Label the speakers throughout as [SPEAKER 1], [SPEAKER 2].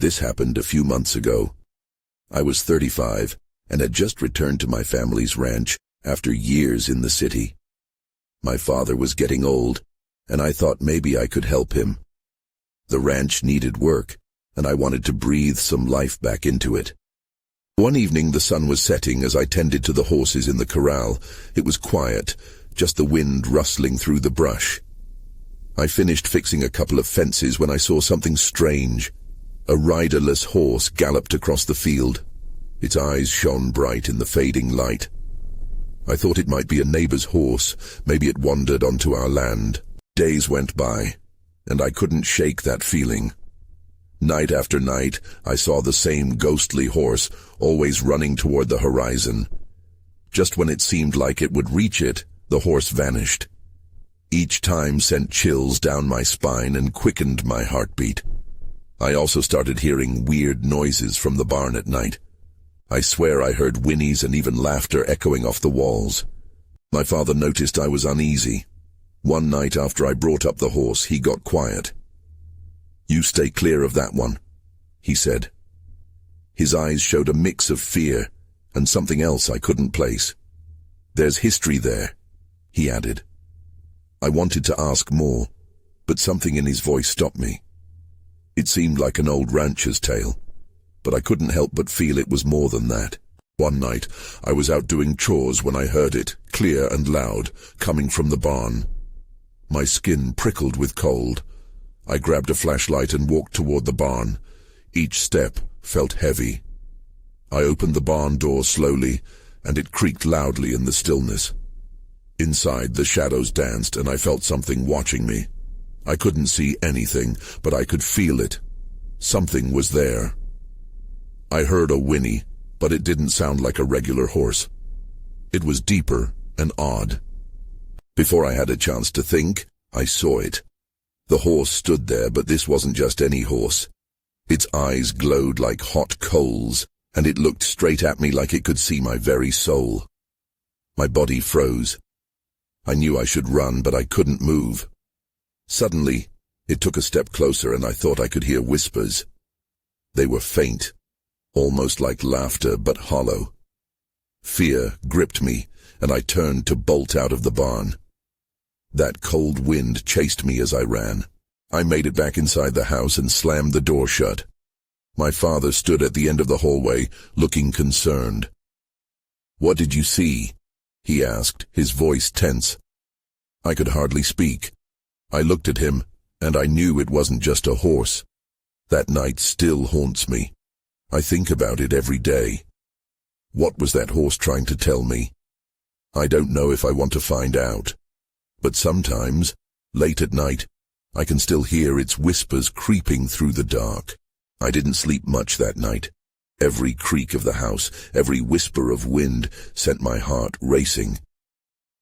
[SPEAKER 1] This happened a few months ago. I was 35 and had just returned to my family's ranch after years in the city. My father was getting old, and I thought maybe I could help him. The ranch needed work, and I wanted to breathe some life back into it. One evening the sun was setting as I tended to the horses in the corral. It was quiet, just the wind rustling through the brush. I finished fixing a couple of fences when I saw something strange. A riderless horse galloped across the field. Its eyes shone bright in the fading light. I thought it might be a neighbor's horse. Maybe it wandered onto our land. Days went by, and I couldn't shake that feeling. Night after night, I saw the same ghostly horse, always running toward the horizon. Just when it seemed like it would reach it, the horse vanished. Each time sent chills down my spine and quickened my heartbeat. I also started hearing weird noises from the barn at night. I swear I heard whinnies and even laughter echoing off the walls. My father noticed I was uneasy. One night after I brought up the horse, he got quiet. "You stay clear of that one," he said. His eyes showed a mix of fear and something else I couldn't place. "There's history there," he added. I wanted to ask more, but something in his voice stopped me. It seemed like an old rancher's tale, but I couldn't help but feel it was more than that. One night, I was out doing chores when I heard it, clear and loud, coming from the barn. My skin prickled with cold. I grabbed a flashlight and walked toward the barn. Each step felt heavy. I opened the barn door slowly, and it creaked loudly in the stillness. Inside, the shadows danced, and I felt something watching me. I couldn't see anything, but I could feel it. Something was there. I heard a whinny, but it didn't sound like a regular horse. It was deeper and odd. Before I had a chance to think, I saw it. The horse stood there, but this wasn't just any horse. Its eyes glowed like hot coals, and it looked straight at me like it could see my very soul. My body froze. I knew I should run, but I couldn't move. Suddenly, it took a step closer, and I thought I could hear whispers. They were faint, almost like laughter, but hollow. Fear gripped me, and I turned to bolt out of the barn. That cold wind chased me as I ran. I made it back inside the house and slammed the door shut. My father stood at the end of the hallway, looking concerned. "What did you see?" he asked, his voice tense. I could hardly speak. I looked at him, and I knew it wasn't just a horse. That night still haunts me. I think about it every day. What was that horse trying to tell me? I don't know if I want to find out. But sometimes, late at night, I can still hear its whispers creeping through the dark. I didn't sleep much that night. Every creak of the house, every whisper of wind sent my heart racing.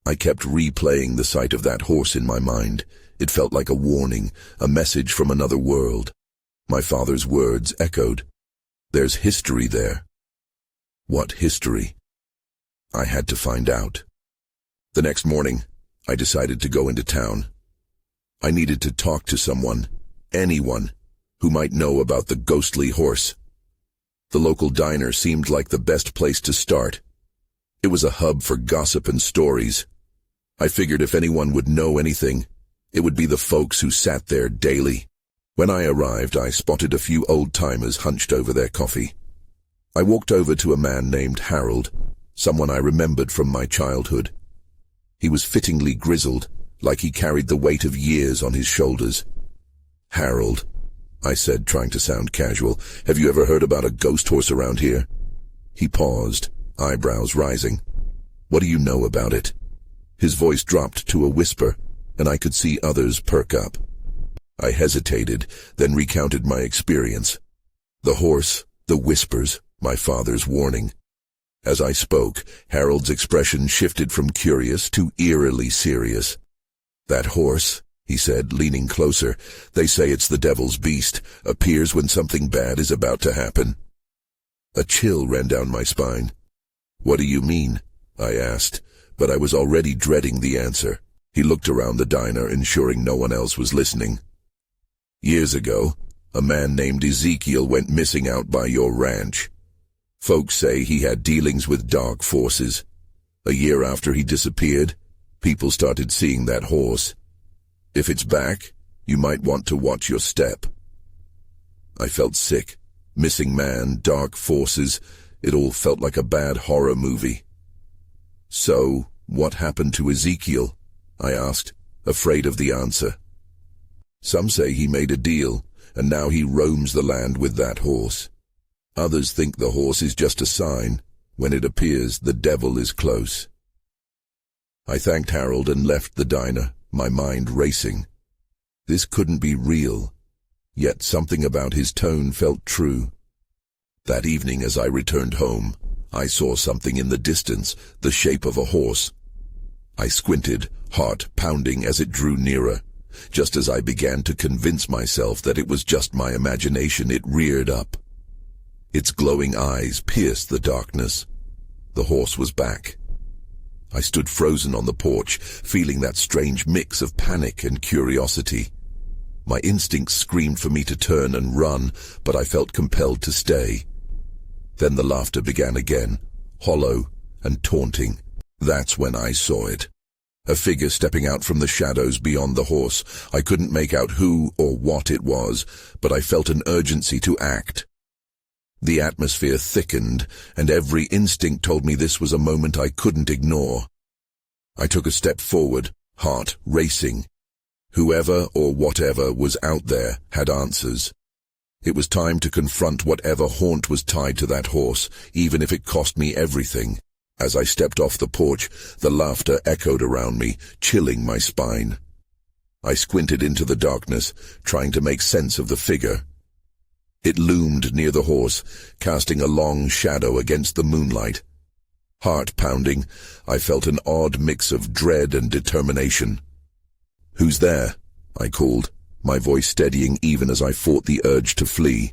[SPEAKER 1] I kept replaying the sight of that horse in my mind. It felt like a warning, a message from another world. My father's words echoed. "There's history there." What history? I had to find out. The next morning, I decided to go into town. I needed to talk to someone, anyone, who might know about the ghostly horse. The local diner seemed like the best place to start. It was a hub for gossip and stories. I figured if anyone would know anything, it would be the folks who sat there daily. When I arrived, I spotted a few old-timers hunched over their coffee. I walked over to a man named Harold, someone I remembered from my childhood. He was fittingly grizzled, like he carried the weight of years on his shoulders. "Harold," I said, trying to sound casual, "have you ever heard about a ghost horse around here?" He paused, eyebrows rising. "What do you know about it?" His voice dropped to a whisper, and I could see others perk up. I hesitated, then recounted my experience. The horse, the whispers, my father's warning. As I spoke, Harold's expression shifted from curious to eerily serious. "That horse," he said, leaning closer, "they say it's the devil's beast, appears when something bad is about to happen." A chill ran down my spine. "What do you mean?" I asked, but I was already dreading the answer. He looked around the diner, ensuring no one else was listening. "Years ago, A man named Ezekiel went missing out by your ranch. Folks say he had dealings with dark forces. A year after he disappeared, people started seeing that horse. If it's back, you might want to watch your step." I felt sick. Missing man, dark forces, it all felt like a bad horror movie. "So, what happened to Ezekiel?" I asked, afraid of the answer. "Some say he made a deal, and now he roams the land with that horse. Others think the horse is just a sign. When it appears, the devil is close." I thanked Harold and left the diner, my mind racing. This couldn't be real, yet something about his tone felt true. That evening as I returned home, I saw something in the distance, the shape of a horse. I squinted, heart pounding as it drew nearer. Just as I began to convince myself that it was just my imagination, it reared up. Its glowing eyes pierced the darkness. The horse was back. I stood frozen on the porch, feeling that strange mix of panic and curiosity. My instincts screamed for me to turn and run, but I felt compelled to stay. Then the laughter began again, hollow and taunting. That's when I saw it. A figure stepping out from the shadows beyond the horse. I couldn't make out who or what it was, but I felt an urgency to act. The atmosphere thickened, and every instinct told me this was a moment I couldn't ignore. I took a step forward, heart racing. Whoever or whatever was out there had answers. It was time to confront whatever haunt was tied to that horse, even if it cost me everything. As I stepped off the porch, the laughter echoed around me, chilling my spine. I squinted into the darkness, trying to make sense of the figure. It loomed near the horse, casting a long shadow against the moonlight. Heart pounding, I felt an odd mix of dread and determination. "Who's there?" I called, my voice steadying even as I fought the urge to flee.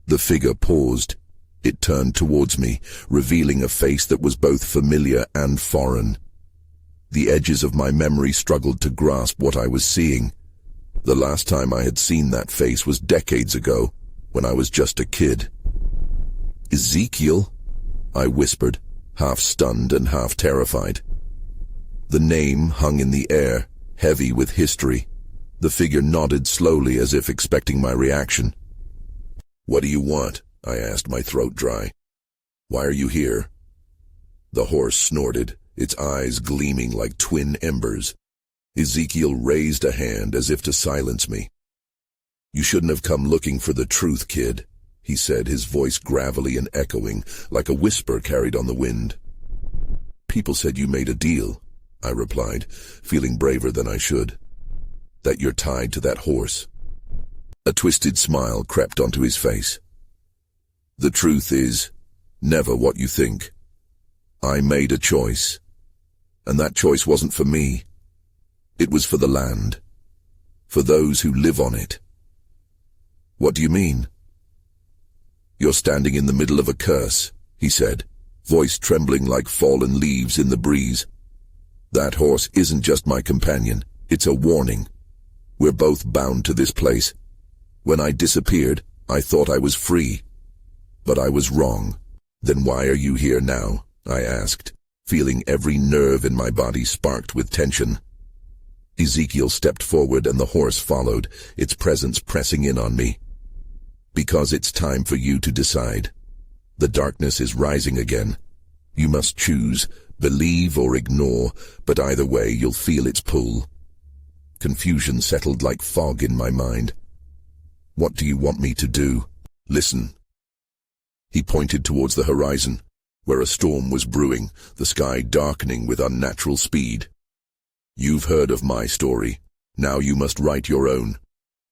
[SPEAKER 1] The figure paused. It turned towards me, revealing a face that was both familiar and foreign. The edges of my memory struggled to grasp what I was seeing. The last time I had seen that face was decades ago, when I was just a kid. "Ezekiel?" I whispered, half stunned and half terrified. The name hung in the air, heavy with history. The figure nodded slowly as if expecting my reaction. "What do you want?" I asked, my throat dry. "Why are you here?" The horse snorted, its eyes gleaming like twin embers. Ezekiel raised a hand as if to silence me. "You shouldn't have come looking for the truth, kid," he said, his voice gravelly and echoing, like a whisper carried on the wind. "People said you made a deal," I replied, feeling braver than I should. "That you're tied to that horse." A twisted smile crept onto his face. "The truth is, never what you think. I made a choice, and that choice wasn't for me. It was for the land, for those who live on it." "What do you mean?" "You're standing in the middle of a curse," he said, voice trembling like fallen leaves in the breeze. "That horse isn't just my companion, it's a warning. We're both bound to this place. When I disappeared, I thought I was free. But I was wrong." "Then why are you here now?" I asked, feeling every nerve in my body sparked with tension. Ezekiel stepped forward and the horse followed, its presence pressing in on me. "Because it's time for you to decide. The darkness is rising again. You must choose, believe or ignore, but either way you'll feel its pull." Confusion settled like fog in my mind. "What do you want me to do?" "Listen." He pointed towards the horizon, where a storm was brewing, the sky darkening with unnatural speed. "You've heard of my story. Now you must write your own.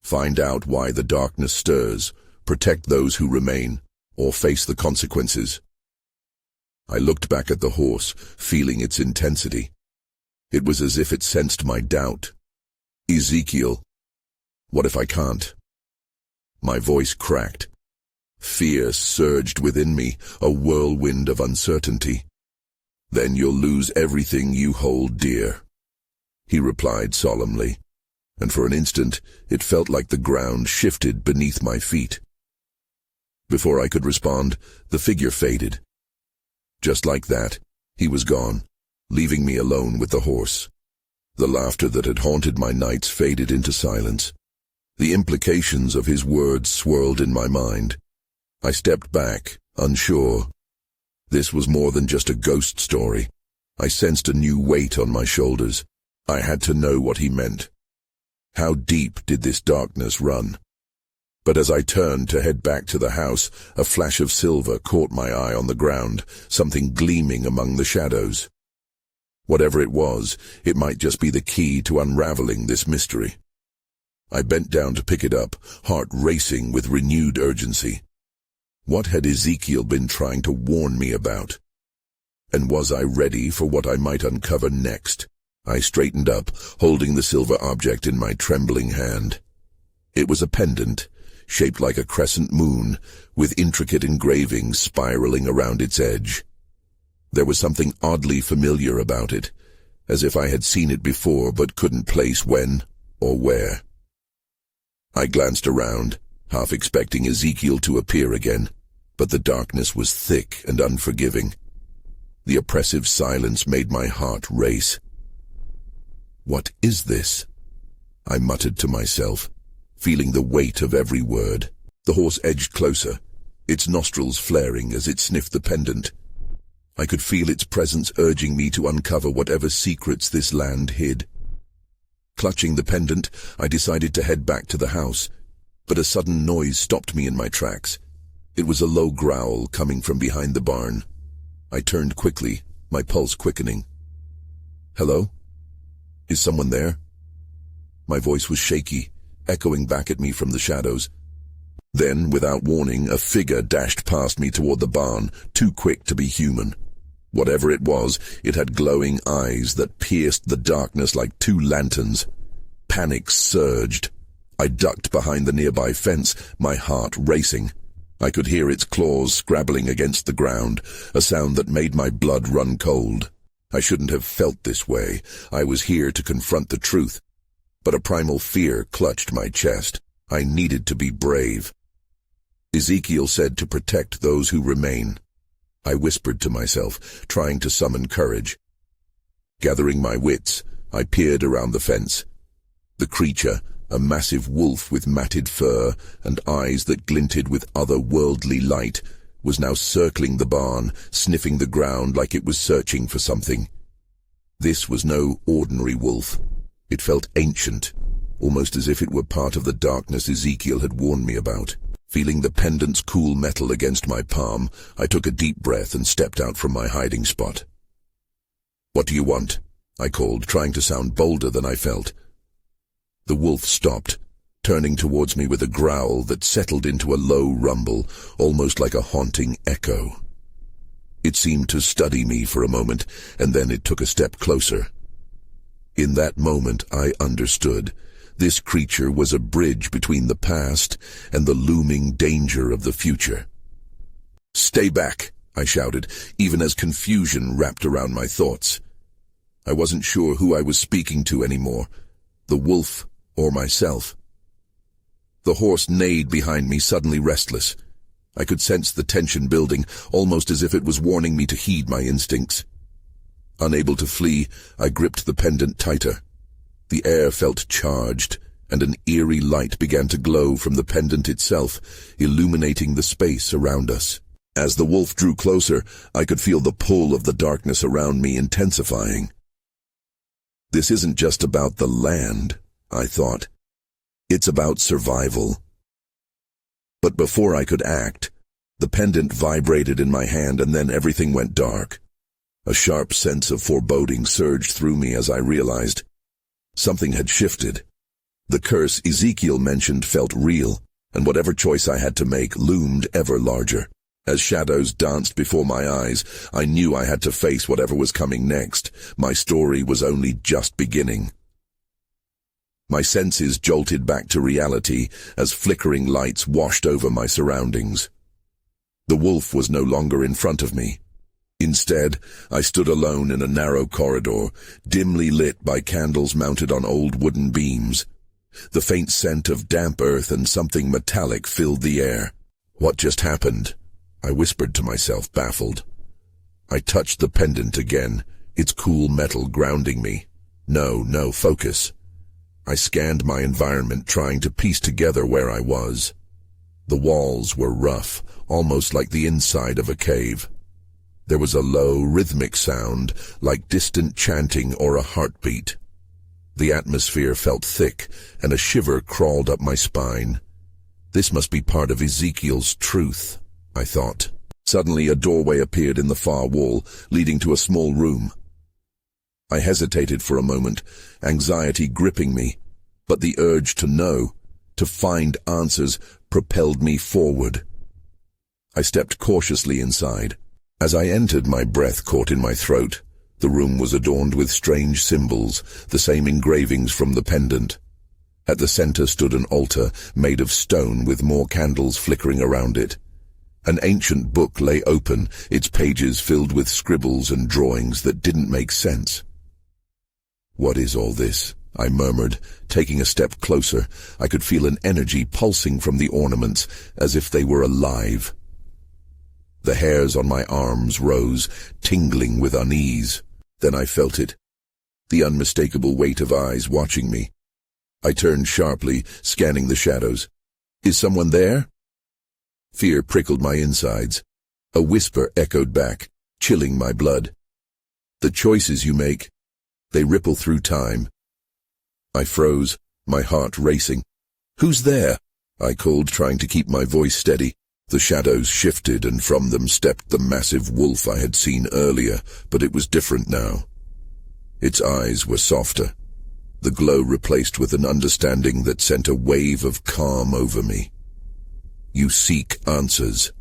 [SPEAKER 1] Find out why the darkness stirs, protect those who remain, or face the consequences." I looked back at the horse, feeling its intensity. It was as if it sensed my doubt. "Ezekiel, what if I can't?" My voice cracked. Fear surged within me, a whirlwind of uncertainty. "Then you'll lose everything you hold dear," he replied solemnly. and for an instant it felt like the ground shifted beneath my feet. Before I could respond, the figure faded. Just like that, he was gone, leaving me alone with the horse. The laughter that had haunted my nights faded into silence. The implications of his words swirled in my mind. I stepped back, unsure. This was more than just a ghost story. I sensed a new weight on my shoulders. I had to know what he meant. How deep did this darkness run? But as I turned to head back to the house, a flash of silver caught my eye on the ground, something gleaming among the shadows. Whatever it was, it might just be the key to unraveling this mystery. I bent down to pick it up, heart racing with renewed urgency. What had Ezekiel been trying to warn me about? And was I ready for what I might uncover next? I straightened up, holding the silver object in my trembling hand. It was a pendant, shaped like a crescent moon, with intricate engravings spiraling around its edge. There was something oddly familiar about it, as if I had seen it before but couldn't place when or where. I glanced around, half expecting Ezekiel to appear again, but the darkness was thick and unforgiving. The oppressive silence made my heart race. "What is this?" I muttered to myself, feeling the weight of every word. The horse edged closer, its nostrils flaring as it sniffed the pendant. I could feel its presence urging me to uncover whatever secrets this land hid. Clutching the pendant, I decided to head back to the house, but a sudden noise stopped me in my tracks. It was a low growl coming from behind the barn. I turned quickly, my pulse quickening. "Hello? Is someone there?" My voice was shaky, echoing back at me from the shadows. Then, without warning, a figure dashed past me toward the barn, too quick to be human. Whatever it was, it had glowing eyes that pierced the darkness like two lanterns. Panic surged. I ducked behind the nearby fence, my heart racing. I could hear its claws scrabbling against the ground, a sound that made my blood run cold. I shouldn't have felt this way. I was here to confront the truth. But a primal fear clutched my chest. I needed to be brave. Ezekiel said to protect those who remain. I whispered to myself, trying to summon courage. Gathering my wits, I peered around the fence. The creature, a massive wolf with matted fur and eyes that glinted with otherworldly light, was now circling the barn, sniffing the ground like it was searching for something. This was no ordinary wolf. It felt ancient, almost as if it were part of the darkness Ezekiel had warned me about. Feeling the pendant's cool metal against my palm, I took a deep breath and stepped out from my hiding spot. "What do you want?" I called, trying to sound bolder than I felt. The wolf stopped, turning towards me with a growl that settled into a low rumble, almost like a haunting echo. It seemed to study me for a moment, and then it took a step closer. In that moment, I understood. This creature was a bridge between the past and the looming danger of the future. "Stay back," I shouted, even as confusion wrapped around my thoughts. I wasn't sure who I was speaking to anymore, the wolf or myself. The horse neighed behind me, suddenly restless. I could sense the tension building, almost as if it was warning me to heed my instincts. Unable to flee, I gripped the pendant tighter. The air felt charged, and an eerie light began to glow from the pendant itself, illuminating the space around us. As the wolf drew closer, I could feel the pull of the darkness around me intensifying. This isn't just about the land, I thought. It's about survival. But before I could act, the pendant vibrated in my hand and then everything went dark. A sharp sense of foreboding surged through me as I realized something had shifted. The curse Ezekiel mentioned felt real, and whatever choice I had to make loomed ever larger. As shadows danced before my eyes, I knew I had to face whatever was coming next. My story was only just beginning. My senses jolted back to reality as flickering lights washed over my surroundings. The wolf was no longer in front of me. Instead, I stood alone in a narrow corridor, dimly lit by candles mounted on old wooden beams. The faint scent of damp earth and something metallic filled the air. What just happened? I whispered to myself, baffled. I touched the pendant again, its cool metal grounding me. No, focus. I scanned my environment, trying to piece together where I was. The walls were rough, almost like the inside of a cave. There was a low, rhythmic sound, like distant chanting or a heartbeat. The atmosphere felt thick, and a shiver crawled up my spine. This must be part of Ezekiel's truth, I thought. Suddenly, a doorway appeared in the far wall, leading to a small room. I hesitated for a moment, anxiety gripping me, but the urge to know, to find answers, propelled me forward. I stepped cautiously inside. As I entered, my breath caught in my throat. The room was adorned with strange symbols, the same engravings from the pendant. At the center stood an altar made of stone with more candles flickering around it. An ancient book lay open, its pages filled with scribbles and drawings that didn't make sense. "What is all this?" I murmured, taking a step closer. I could feel an energy pulsing from the ornaments, as if they were alive. The hairs on my arms rose, tingling with unease. Then I felt it, the unmistakable weight of eyes watching me. I turned sharply, scanning the shadows. "Is someone there?" Fear prickled my insides. A whisper echoed back, chilling my blood. "The choices you make, they ripple through time." I froze, my heart racing. "Who's there?" I called, trying to keep my voice steady. The shadows shifted, and from them stepped the massive wolf I had seen earlier, but it was different now. Its eyes were softer, the glow replaced with an understanding that sent a wave of calm over me. "You seek answers,"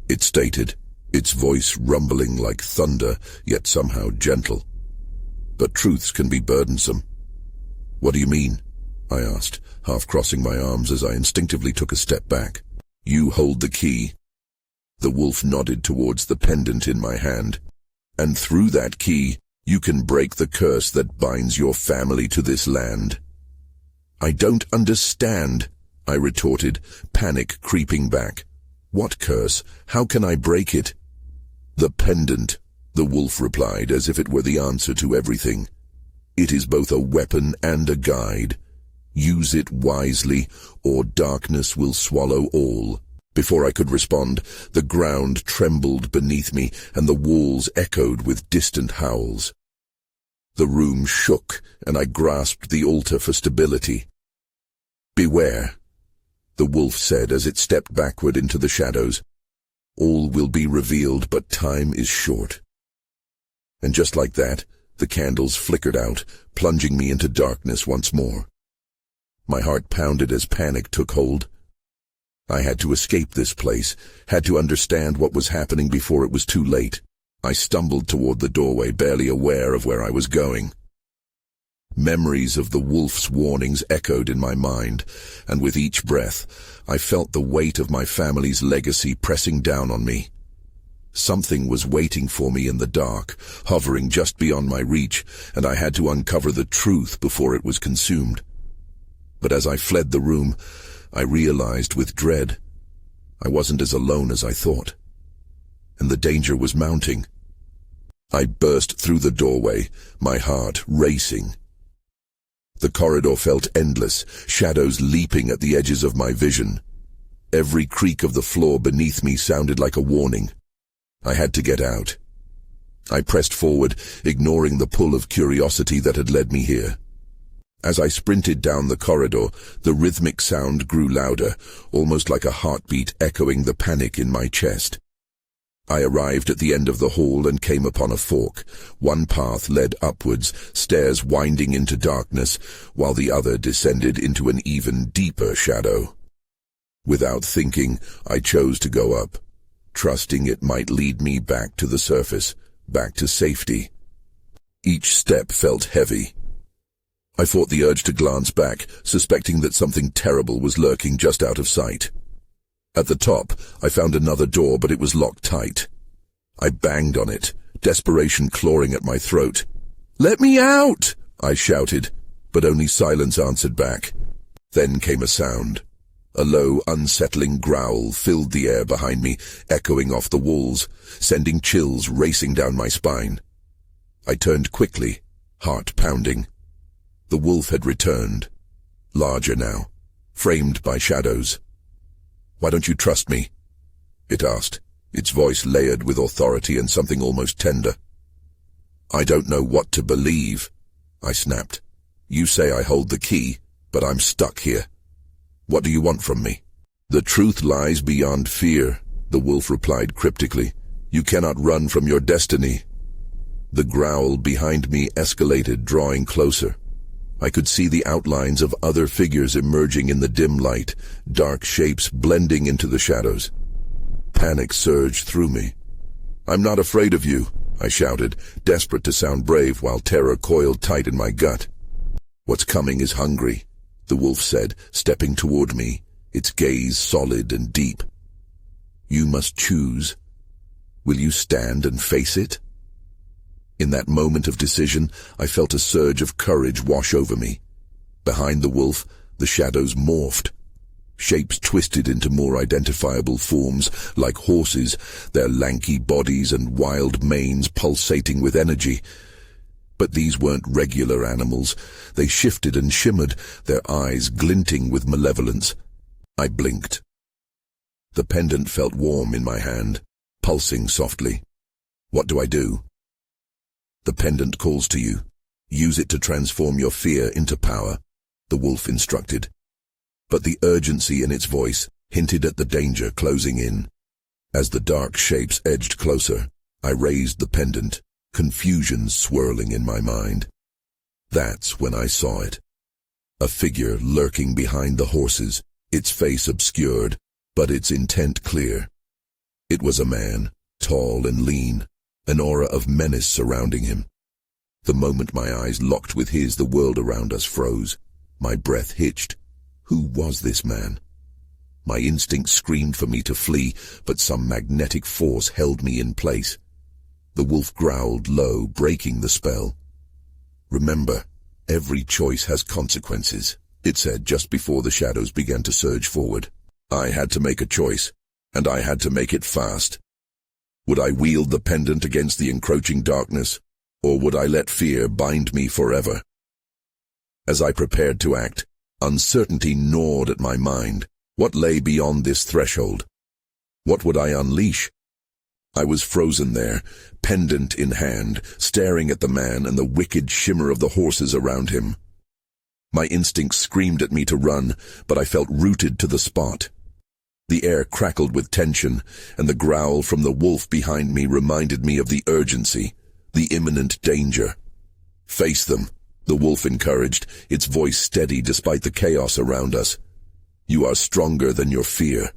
[SPEAKER 1] it stated, its voice rumbling like thunder, yet somehow gentle. "But truths can be burdensome." "What do you mean?" I asked, half crossing my arms as I instinctively took a step back. "You hold the key." The wolf nodded towards the pendant in my hand. "And through that key, you can break the curse that binds your family to this land." "I don't understand," I retorted, panic creeping back. "What curse? How can I break it?" "The pendant," the wolf replied, as if it were the answer to everything. "It is both a weapon and a guide. Use it wisely, or darkness will swallow all." Before I could respond, the ground trembled beneath me, and the walls echoed with distant howls. The room shook, and I grasped the altar for stability. "Beware," the wolf said as it stepped backward into the shadows. "All will be revealed, but time is short." And just like that, the candles flickered out, plunging me into darkness once more. My heart pounded as panic took hold. I had to escape this place, had to understand what was happening before it was too late. I stumbled toward the doorway, barely aware of where I was going. Memories of the wolf's warnings echoed in my mind, and with each breath, I felt the weight of my family's legacy pressing down on me. Something was waiting for me in the dark, hovering just beyond my reach, and I had to uncover the truth before it was consumed. But as I fled the room, I realized with dread I wasn't as alone as I thought, and the danger was mounting. I burst through the doorway, my heart racing. The corridor felt endless, shadows leaping at the edges of my vision. Every creak of the floor beneath me sounded like a warning. I had to get out. I pressed forward, ignoring the pull of curiosity that had led me here. As I sprinted down the corridor, the rhythmic sound grew louder, almost like a heartbeat echoing the panic in my chest. I arrived at the end of the hall and came upon a fork. One path led upwards, stairs winding into darkness, while the other descended into an even deeper shadow. Without thinking, I chose to go up, trusting it might lead me back to the surface, back to safety. Each step felt heavy. I fought the urge to glance back, suspecting that something terrible was lurking just out of sight. At the top, I found another door, but it was locked tight. I banged on it, desperation clawing at my throat. "Let me out!" I shouted, but only silence answered back. Then came a sound. A low, unsettling growl filled the air behind me, echoing off the walls, sending chills racing down my spine. I turned quickly, heart pounding. The wolf had returned, larger now, framed by shadows. "Why don't you trust me?" it asked, its voice layered with authority and something almost tender. "I don't know what to believe," I snapped. "You say I hold the key, but I'm stuck here. What do you want from me?" "The truth lies beyond fear," the wolf replied cryptically. "You cannot run from your destiny." The growl behind me escalated, drawing closer. I could see the outlines of other figures emerging in the dim light, dark shapes blending into the shadows. Panic surged through me. "I'm not afraid of you," I shouted, desperate to sound brave while terror coiled tight in my gut. "What's coming is hungry," the wolf said, stepping toward me, its gaze solid and deep. "You must choose. Will you stand and face it?" In that moment of decision, I felt a surge of courage wash over me. Behind the wolf, the shadows morphed. Shapes twisted into more identifiable forms, like horses, their lanky bodies and wild manes pulsating with energy. But these weren't regular animals. They shifted and shimmered, their eyes glinting with malevolence. I blinked. The pendant felt warm in my hand, pulsing softly. "What do I do?" "The pendant calls to you. Use it to transform your fear into power," the wolf instructed. But the urgency in its voice hinted at the danger closing in. As the dark shapes edged closer, I raised the pendant, confusion swirling in my mind. That's when I saw it. A figure lurking behind the horses, its face obscured, but its intent clear. It was a man, tall and lean, an aura of menace surrounding him. The moment my eyes locked with his, the world around us froze. My breath hitched. Who was this man? My instinct screamed for me to flee, but some magnetic force held me in place. The wolf growled low, breaking the spell. "Remember, every choice has consequences," it said just before the shadows began to surge forward. I had to make a choice, and I had to make it fast. Would I wield the pendant against the encroaching darkness, or would I let fear bind me forever? As I prepared to act, uncertainty gnawed at my mind. What lay beyond this threshold? What would I unleash? I was frozen there, pendant in hand, staring at the man and the wicked shimmer of the horses around him. My instincts screamed at me to run, but I felt rooted to the spot. The air crackled with tension, and the growl from the wolf behind me reminded me of the urgency, the imminent danger. "Face them," the wolf encouraged, its voice steady despite the chaos around us. "You are stronger than your fear."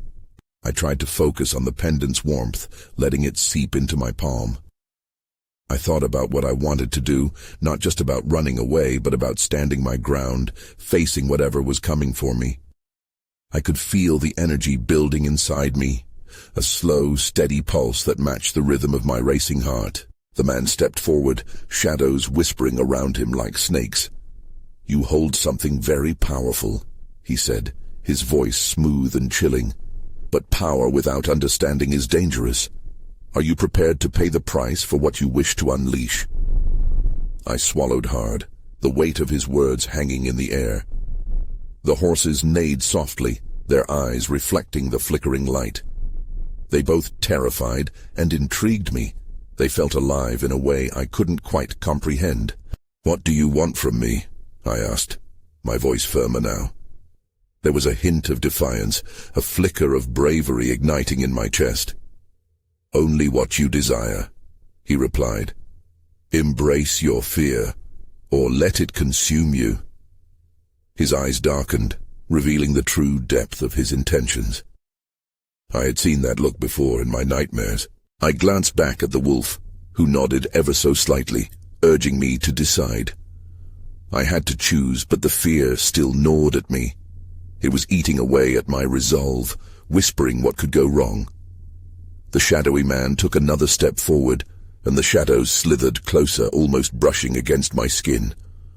[SPEAKER 1] I tried to focus on the pendant's warmth, letting it seep into my palm. I thought about what I wanted to do, not just about running away, but about standing my ground, facing whatever was coming for me. I could feel the energy building inside me, a slow, steady pulse that matched the rhythm of my racing heart. The man stepped forward, shadows whispering around him like snakes. "You hold something very powerful," he said, his voice smooth and chilling. "But power without understanding is dangerous. Are you prepared to pay the price for what you wish to unleash?" I swallowed hard, the weight of his words hanging in the air. The horses neighed softly, their eyes reflecting the flickering light. They both terrified and intrigued me. They felt alive in a way I couldn't quite comprehend. "What do you want from me?" I asked, my voice firmer now. There was a hint of defiance, a flicker of bravery igniting in my chest. "Only what you desire," he replied. "Embrace your fear, or let it consume you." His eyes darkened, revealing the true depth of his intentions. I had seen that look before in my nightmares. I glanced back at the wolf, who nodded ever so slightly, urging me to decide. I had to choose, but the fear still gnawed at me. It was eating away at my resolve, whispering what could go wrong. The shadowy man took another step forward, and the shadows slithered closer, almost brushing against my skin.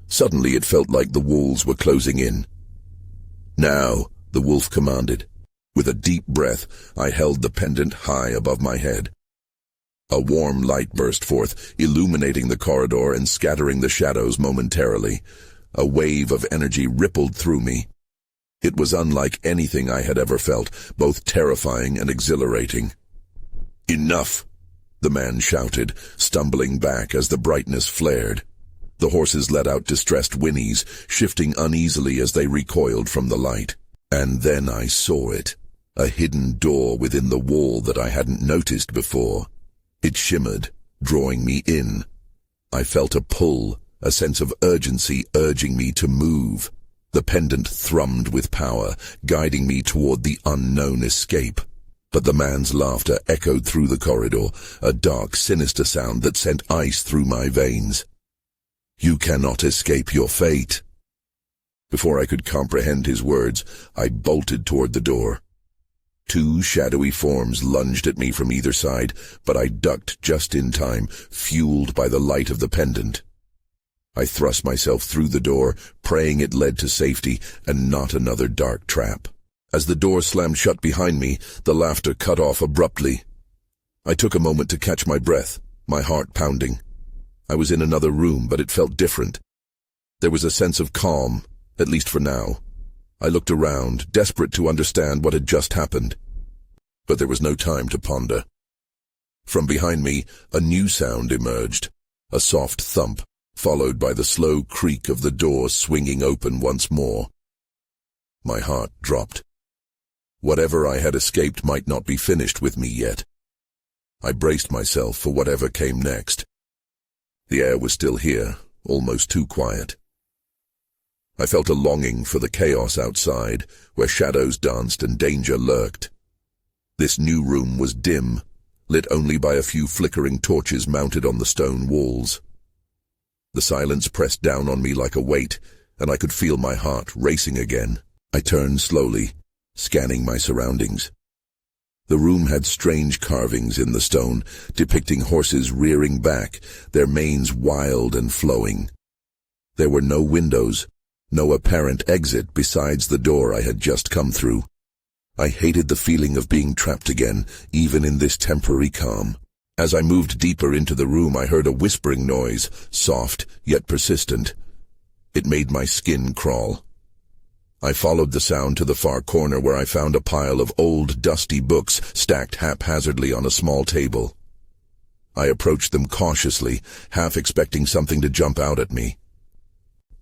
[SPEAKER 1] Suddenly it felt like the walls were closing in. "Now," the wolf commanded. With a deep breath, I held the pendant high above my head. A warm light burst forth, illuminating the corridor and scattering the shadows momentarily. A wave of energy rippled through me. It was unlike anything I had ever felt, both terrifying and exhilarating. "Enough!" the man shouted, stumbling back as the brightness flared. The horses let out distressed whinnies, shifting uneasily as they recoiled from the light. And then I saw it, a hidden door within the wall that I hadn't noticed before. It shimmered, drawing me in. I felt a pull, a sense of urgency urging me to move. The pendant thrummed with power, guiding me toward the unknown escape. But the man's laughter echoed through the corridor, a dark, sinister sound that sent ice through my veins. "You cannot escape your fate." Before I could comprehend his words, I bolted toward the door. Two shadowy forms lunged at me from either side, but I ducked just in time, fueled by the light of the pendant. I thrust myself through the door, praying it led to safety and not another dark trap. As the door slammed shut behind me, the laughter cut off abruptly. I took a moment to catch my breath, my heart pounding. I was in another room, but it felt different. There was a sense of calm, at least for now. I looked around, desperate to understand what had just happened. But there was no time to ponder. From behind me, a new sound emerged, a soft thump, followed by the slow creak of the door swinging open once more. My heart dropped. Whatever I had escaped might not be finished with me yet. I braced myself for whatever came next. The air was still here, almost too quiet. I felt a longing for the chaos outside, where shadows danced and danger lurked. This new room was dim, lit only by a few flickering torches mounted on the stone walls. The silence pressed down on me like a weight, and I could feel my heart racing again. I turned slowly, scanning my surroundings. The room had strange carvings in the stone, depicting horses rearing back, their manes wild and flowing. There were no windows, no apparent exit besides the door I had just come through. I hated the feeling of being trapped again, even in this temporary calm. As I moved deeper into the room, I heard a whispering noise, soft yet persistent. It made my skin crawl. I followed the sound to the far corner where I found a pile of old, dusty books stacked haphazardly on a small table. I approached them cautiously, half expecting something to jump out at me.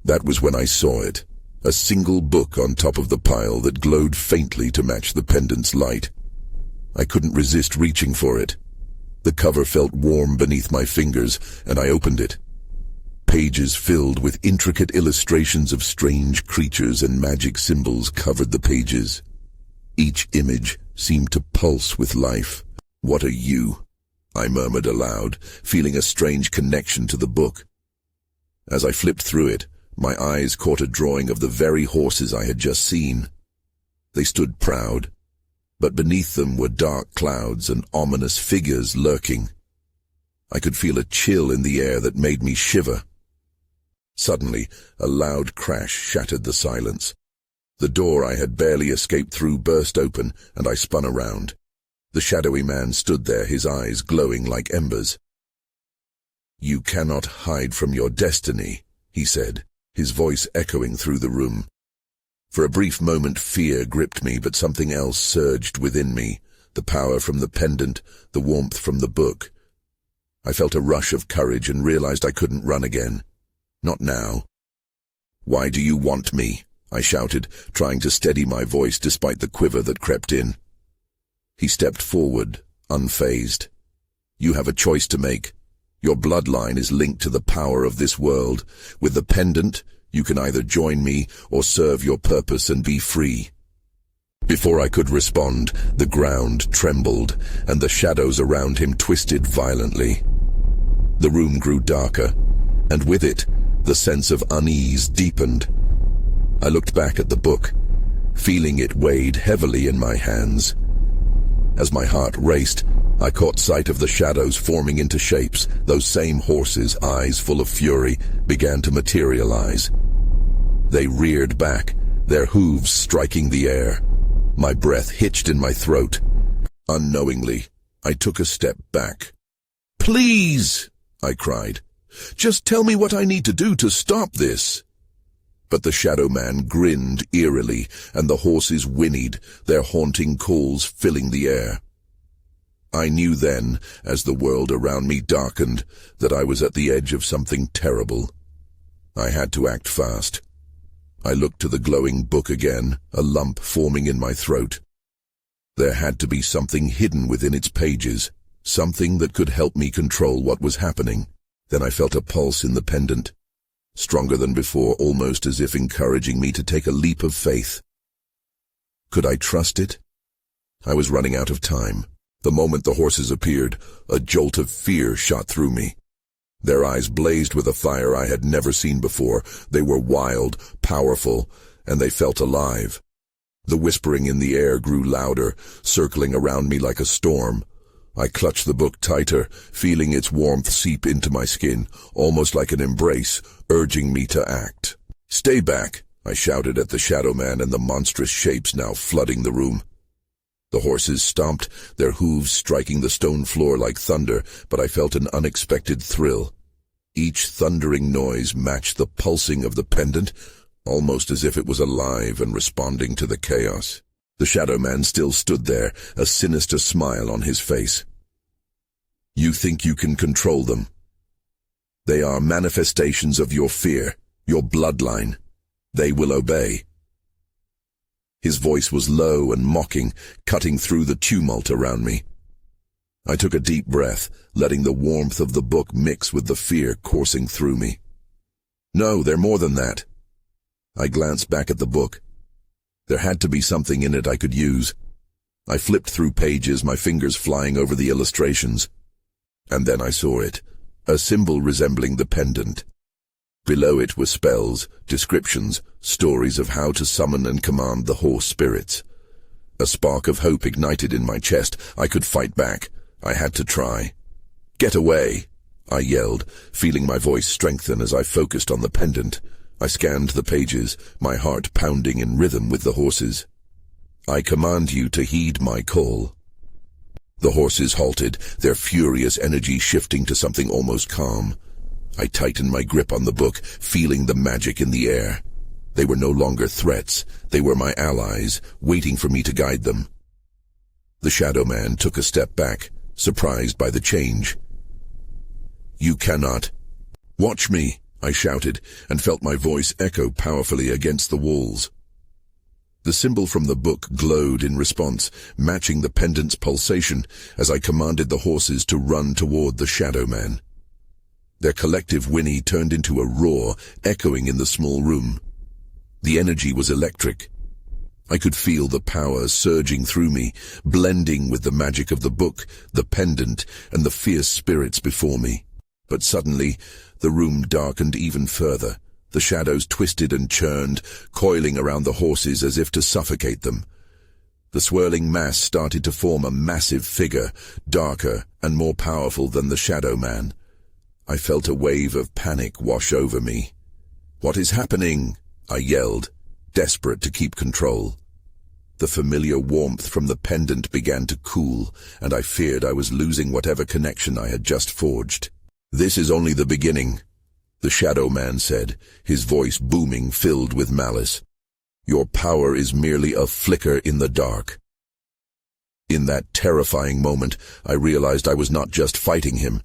[SPEAKER 1] That was when I saw it, a single book on top of the pile that glowed faintly to match the pendant's light. I couldn't resist reaching for it. The cover felt warm beneath my fingers, and I opened it. Pages filled with intricate illustrations of strange creatures and magic symbols covered the pages. Each image seemed to pulse with life. "What are you?" I murmured aloud, feeling a strange connection to the book. As I flipped through it, my eyes caught a drawing of the very horses I had just seen. They stood proud, but beneath them were dark clouds and ominous figures lurking. I could feel a chill in the air that made me shiver. Suddenly, a loud crash shattered the silence. The door I had barely escaped through burst open, and I spun around. The shadowy man stood there, his eyes glowing like embers. "You cannot hide from your destiny," he said, his voice echoing through the room. For a brief moment fear gripped me, but something else surged within me, the power from the pendant, the warmth from the book. I felt a rush of courage and realized I couldn't run again. Not now. "Why do you want me?" I shouted, trying to steady my voice despite the quiver that crept in. He stepped forward, unfazed. "You have a choice to make. Your bloodline is linked to the power of this world. With the pendant, you can either join me or serve your purpose and be free." Before I could respond, the ground trembled, and the shadows around him twisted violently. The room grew darker, and with it, the sense of unease deepened. I looked back at the book, feeling it weighed heavily in my hands. As my heart raced, I caught sight of the shadows forming into shapes. Those same horses, eyes full of fury, began to materialize. They reared back, their hooves striking the air. My breath hitched in my throat. Unknowingly, I took a step back. "Please!" I cried. "Just tell me what I need to do to stop this." But the shadow man grinned eerily, and the horses whinnied, their haunting calls filling the air. I knew then, as the world around me darkened, that I was at the edge of something terrible. I had to act fast. I looked to the glowing book again, a lump forming in my throat. There had to be something hidden within its pages, something that could help me control what was happening. Then I felt a pulse in the pendant, stronger than before, almost as if encouraging me to take a leap of faith. Could I trust it? I was running out of time. The moment the horses appeared, a jolt of fear shot through me. Their eyes blazed with a fire I had never seen before. They were wild, powerful, and they felt alive. The whispering in the air grew louder, circling around me like a storm. I clutched the book tighter, feeling its warmth seep into my skin, almost like an embrace, urging me to act. "Stay back!" I shouted at the shadow man and the monstrous shapes now flooding the room. The horses stomped, their hooves striking the stone floor like thunder, but I felt an unexpected thrill. Each thundering noise matched the pulsing of the pendant, almost as if it was alive and responding to the chaos. The shadow man still stood there, a sinister smile on his face. "You think you can control them? They are manifestations of your fear, your bloodline. They will obey." His voice was low and mocking, cutting through the tumult around me. I took a deep breath, letting the warmth of the book mix with the fear coursing through me. "No, they're more than that." I glanced back at the book. There had to be something in it I could use. I flipped through pages, my fingers flying over the illustrations. And then I saw it, a symbol resembling the pendant. Below it were spells, descriptions, stories of how to summon and command the horse spirits. A spark of hope ignited in my chest. I could fight back. I had to try. "Get away!" I yelled, feeling my voice strengthen as I focused on the pendant. I scanned the pages, my heart pounding in rhythm with the horses. "I command you to heed my call." The horses halted, their furious energy shifting to something almost calm. I tightened my grip on the book, feeling the magic in the air. They were no longer threats. They were my allies, waiting for me to guide them. The shadow man took a step back, surprised by the change. "You cannot." "Watch me," I shouted, and felt my voice echo powerfully against the walls. The symbol from the book glowed in response, matching the pendant's pulsation as I commanded the horses to run toward the shadow man. Their collective whinny turned into a roar, echoing in the small room. The energy was electric. I could feel the power surging through me, blending with the magic of the book, the pendant, and the fierce spirits before me. But suddenly, the room darkened even further. The shadows twisted and churned, coiling around the horses as if to suffocate them. The swirling mass started to form a massive figure, darker and more powerful than the shadow man. I felt a wave of panic wash over me. "What is happening?" I yelled, desperate to keep control. The familiar warmth from the pendant began to cool, and I feared I was losing whatever connection I had just forged. "This is only the beginning," the shadow man said, his voice booming, filled with malice. "Your power is merely a flicker in the dark." In that terrifying moment, I realized I was not just fighting him.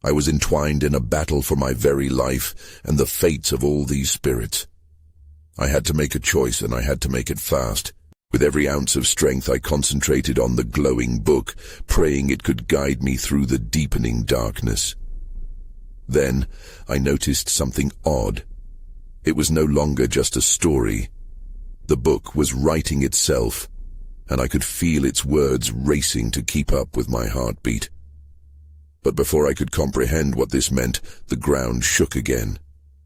[SPEAKER 1] I was entwined in a battle for my very life and the fates of all these spirits. I had to make a choice, and I had to make it fast. With every ounce of strength, I concentrated on the glowing book, praying it could guide me through the deepening darkness. Then I noticed something odd. It was no longer just a story. The book was writing itself, and I could feel its words racing to keep up with my heartbeat. But before I could comprehend what this meant, the ground shook again.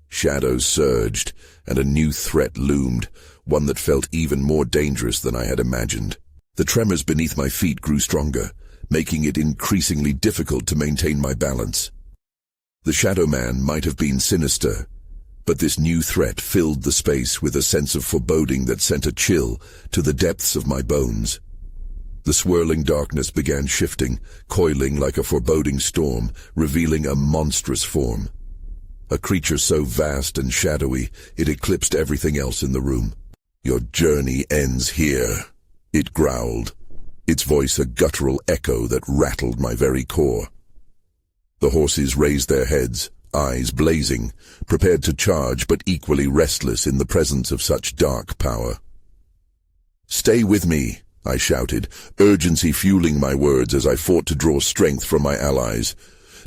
[SPEAKER 1] Shadows surged, and a new threat loomed, one that felt even more dangerous than I had imagined. The tremors beneath my feet grew stronger, making it increasingly difficult to maintain my balance. The shadow man might have been sinister, But this new threat filled the space with a sense of foreboding that sent a chill to the depths of my bones. The swirling darkness began shifting, coiling like a foreboding storm, revealing a monstrous form. A creature so vast and shadowy, it eclipsed everything else in the room. "Your journey ends here," it growled, its voice a guttural echo that rattled my very core. The horses raised their heads, eyes blazing, prepared to charge but equally restless in the presence of such dark power. "Stay with me," I shouted, urgency fueling my words as I fought to draw strength from my allies.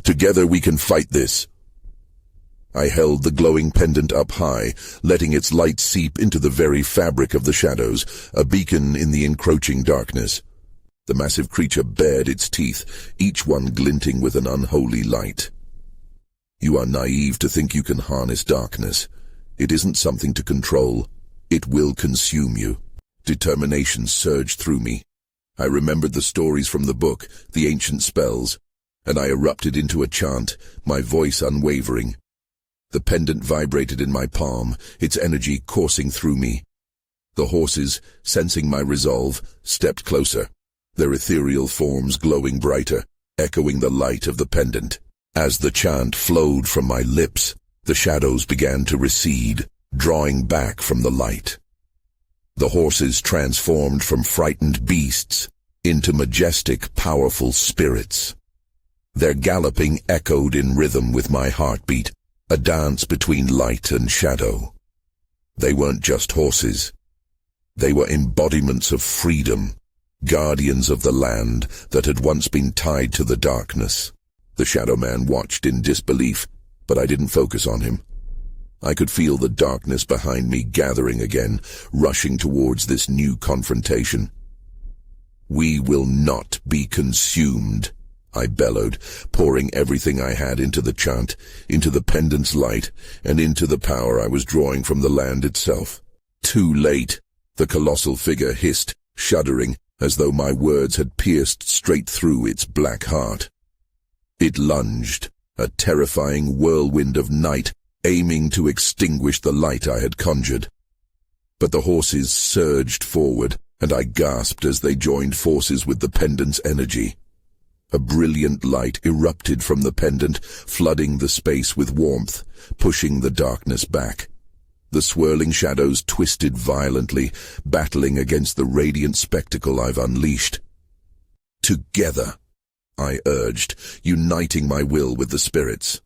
[SPEAKER 1] "Together we can fight this." I held the glowing pendant up high, letting its light seep into the very fabric of the shadows, a beacon in the encroaching darkness. The massive creature bared its teeth, each one glinting with an unholy light. "You are naive to think you can harness darkness. It isn't something to control. It will consume you." Determination surged through me. I remembered the stories from the book, the ancient spells, and I erupted into a chant, my voice unwavering. The pendant vibrated in my palm, its energy coursing through me. The horses, sensing my resolve, stepped closer, their ethereal forms glowing brighter, echoing the light of the pendant. As the chant flowed from my lips, the shadows began to recede, drawing back from the light. The horses transformed from frightened beasts into majestic, powerful spirits. Their galloping echoed in rhythm with my heartbeat, a dance between light and shadow. They weren't just horses. They were embodiments of freedom, guardians of the land that had once been tied to the darkness. The Shadow Man watched in disbelief, but I didn't focus on him. I could feel the darkness behind me gathering again, rushing towards this new confrontation. "We will not be consumed," I bellowed, pouring everything I had into the chant, into the pendant's light, and into the power I was drawing from the land itself. "Too late," the colossal figure hissed, shuddering, as though my words had pierced straight through its black heart. It lunged, a terrifying whirlwind of night, aiming to extinguish the light I had conjured. But the horses surged forward, and I gasped as they joined forces with the pendant's energy. A brilliant light erupted from the pendant, flooding the space with warmth, pushing the darkness back. The swirling shadows twisted violently, battling against the radiant spectacle I've unleashed. "Together," I urged, uniting my will with the spirits.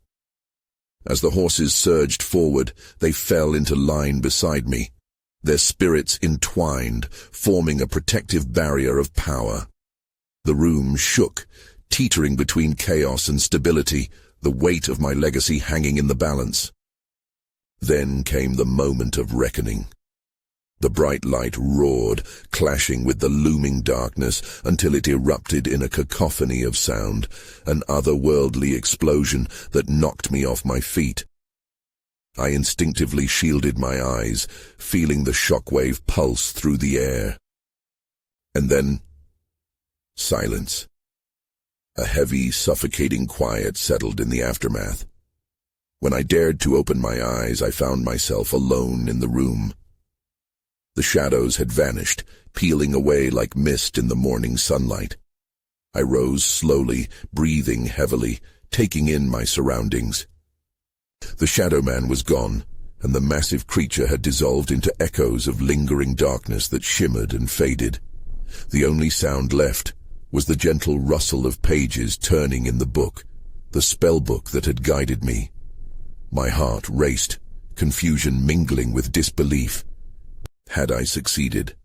[SPEAKER 1] As the horses surged forward, they fell into line beside me, their spirits entwined, forming a protective barrier of power. The room shook, teetering between chaos and stability, the weight of my legacy hanging in the balance. Then came the moment of reckoning. The bright light roared, clashing with the looming darkness until it erupted in a cacophony of sound, an otherworldly explosion that knocked me off my feet. I instinctively shielded my eyes, feeling the shockwave pulse through the air. And then, silence. A heavy, suffocating quiet settled in the aftermath. When I dared to open my eyes, I found myself alone in the room. The shadows had vanished, peeling away like mist in the morning sunlight. I rose slowly, breathing heavily, taking in my surroundings. The Shadow Man was gone, and the massive creature had dissolved into echoes of lingering darkness that shimmered and faded. The only sound left was the gentle rustle of pages turning in the book, the spell book that had guided me. My heart raced, confusion mingling with disbelief. Had I succeeded?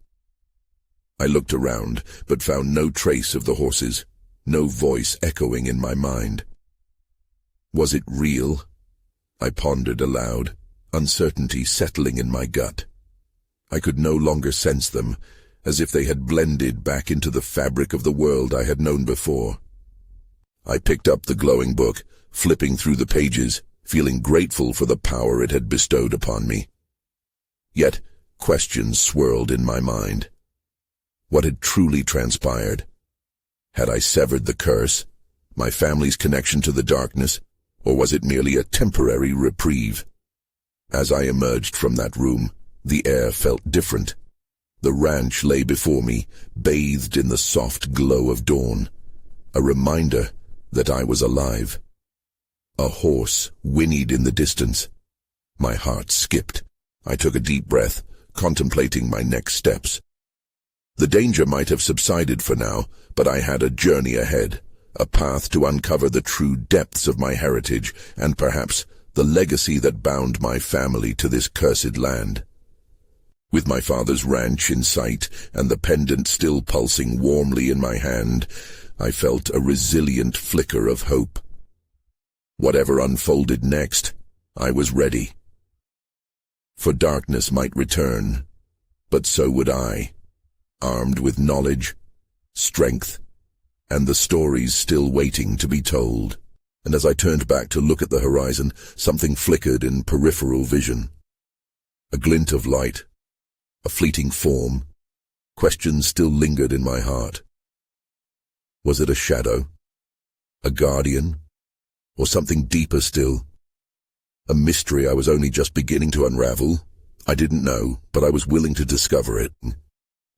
[SPEAKER 1] I looked around, but found no trace of the horses, no voice echoing in my mind. Was it real? I pondered aloud, uncertainty settling in my gut. I could no longer sense them, as if they had blended back into the fabric of the world I had known before. I picked up the glowing book, flipping through the pages, feeling grateful for the power it had bestowed upon me. Yet, questions swirled in my mind. What had truly transpired? Had I severed the curse, my family's connection to the darkness, or was it merely a temporary reprieve? As I emerged from that room, the air felt different. The ranch lay before me, bathed in the soft glow of dawn, a reminder that I was alive. A horse whinnied in the distance. My heart skipped. I took a deep breath, contemplating my next steps. The danger might have subsided for now, but I had a journey ahead, a path to uncover the true depths of my heritage and perhaps the legacy that bound my family to this cursed land. With my father's ranch in sight and the pendant still pulsing warmly in my hand, I felt a resilient flicker of hope. Whatever unfolded next, I was ready. For darkness might return, but so would I, armed with knowledge, strength, and the stories still waiting to be told. And as I turned back to look at the horizon, something flickered in peripheral vision. A glint of light, a fleeting form. Questions still lingered in my heart. Was it a shadow? A guardian? Or something deeper still? A mystery I was only just beginning to unravel? I didn't know, but I was willing to discover it.